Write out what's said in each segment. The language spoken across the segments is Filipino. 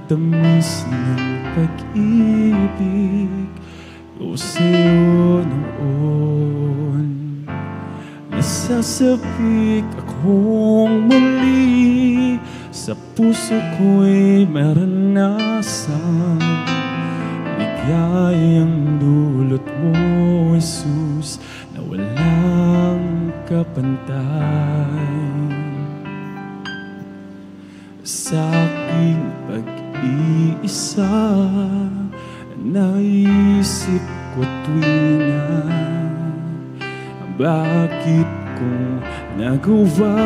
tamis ng pag-ibig ko sa'yo noon. Nasasabik akong muli, sa puso ko'y maranasan ligayang dulot mo, Jesus, na walang kapantay. Sa aking pag-iisa, naisip ko tuwina, bakit ko nagawa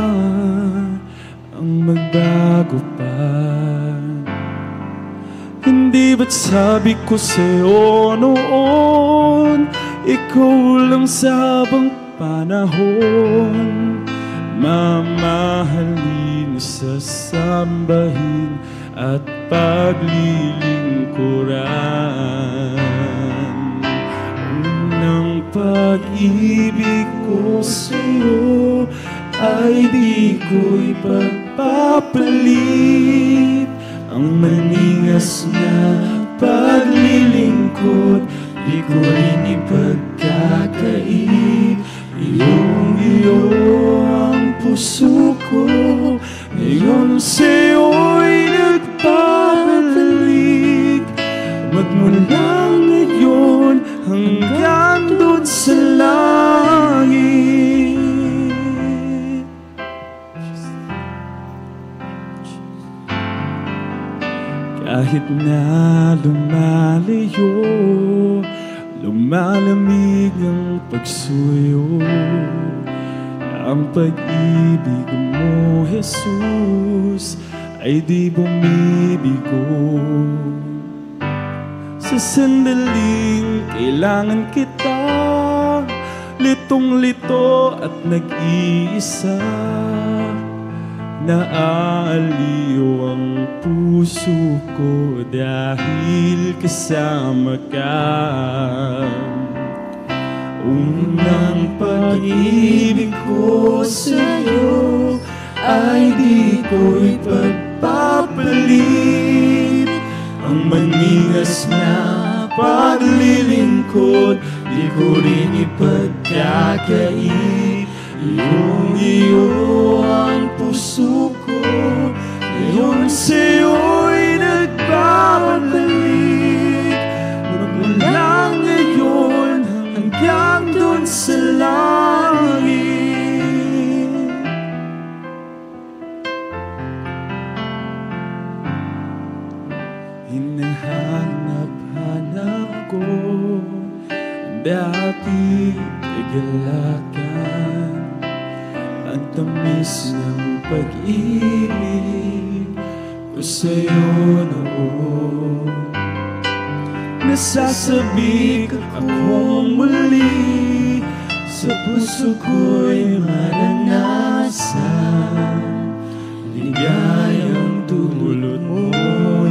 ang magbago pa? Hindi ba't sabi ko sa'yo noon, ikaw lang sa habang panahon, mamahalin, sasambahin at paglilingkuran. Unang pag-ibig ko sa'yo ay di ko'y pagpapalit. Ang maningas na paglilingkod, di ko rin ipagkakait. Iyong-iyo ang puso ko, ngayon sa'yo'y nagpapalik. Magmula ngayon hanggang doon sa langit. Kahit na lumalayo, lumalamig ang pagsuyo, ang pag-ibig mo, Jesus, ay di bumibigo. Sa sandaling kailangan kita, litong-lito at nag-iisa, naaaliw ang puso ko dahil kasama ka. Unang pag-ibig ko sa'yo ay di ko'y pagpapalit. Ang maningas na paglilingkod, di ko rin ipagkakait. Iyong-iyo ang puso ko, ngayon sa'yo'y nagbabalik. Magmula ngayon hanggang doon sa langit. Hinahanap-hanap ko dati kagalakan, ang tamis ng pag-ibig ko sa'yo noon. Nasasabik akong muli, sa puso ko'y maranasan ligayang dulot mo,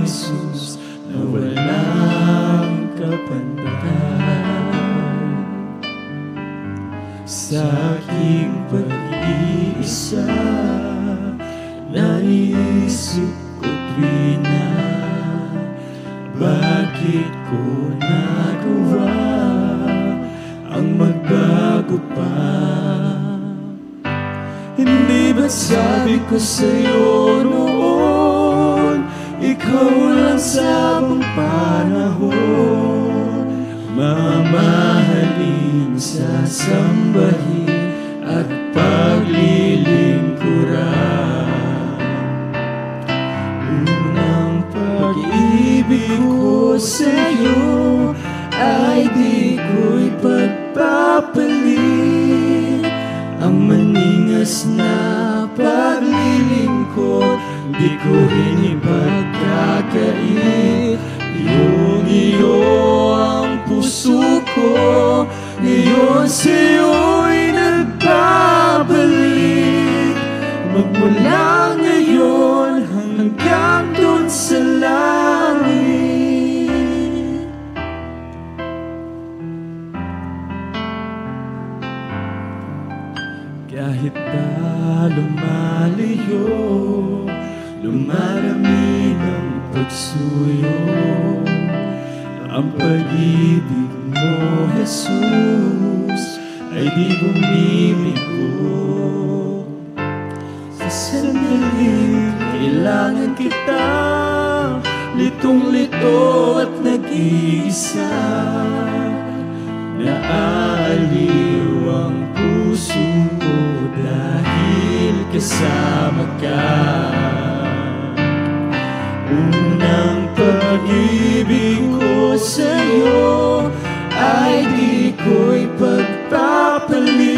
Jesus, na walang kapantay. Sa aking pag-iisa, naisip ko tuwina, bakit ko nagawa ang magbago pa? Hindi ba't sabi ko sa'yo noon, ikaw lang sa buong panahon, mamahalin, sasambahin at paglilingkuran. Unang pag-ibig ko sa'yo ay di ko'y pagpapalit. Ang maningas na paglilingkod, di ko rin ipagkakait. Iyong-iyo ang puso ko, ngayon sa'yo'y nagbabalik. Magmula ngayon hanggang doon sa langit. Kahit na lumalayo, lumalamig ang pagsuyo, ang pag-ibig mo, Jesus, ay di bumibigo. Sa sandaling kailangan kita, litong-lito at nag-iisa, naaaliw ang puso ko dahil kasama ka. Unang pag-ibig ko sa'yo ay di ko'y pagpapalit.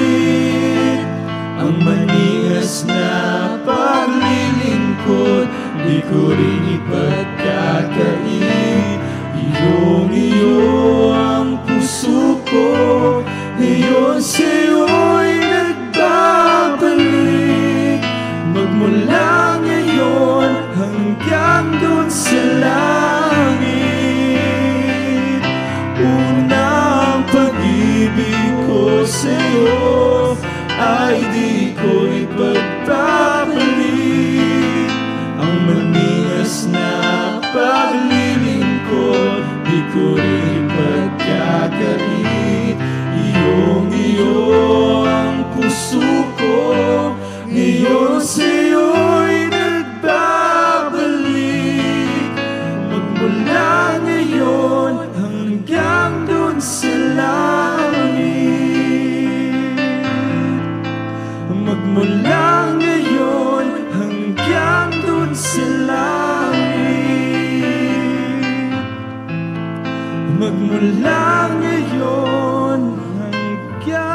Ang maningas na paglilingkod di ko rin ipagkakait. Iyong-iyo ang puso ko, ngayon sa'yo'y nagbabalik. Magmula ngayon hanggang dun sa langit. Unang pag-ibig ko sa'yo ay di ko ipagpapalik. Ang maningas na paglilingkod di ko rin ipagkakait. Iyong-iyo ang puso ko, ngayon sa'yo'y nagbabalik. Magmula ngayon hanggang dun sa langit. Magmula ngayon hanggang dun sa langit. Magmula ngayon hanggang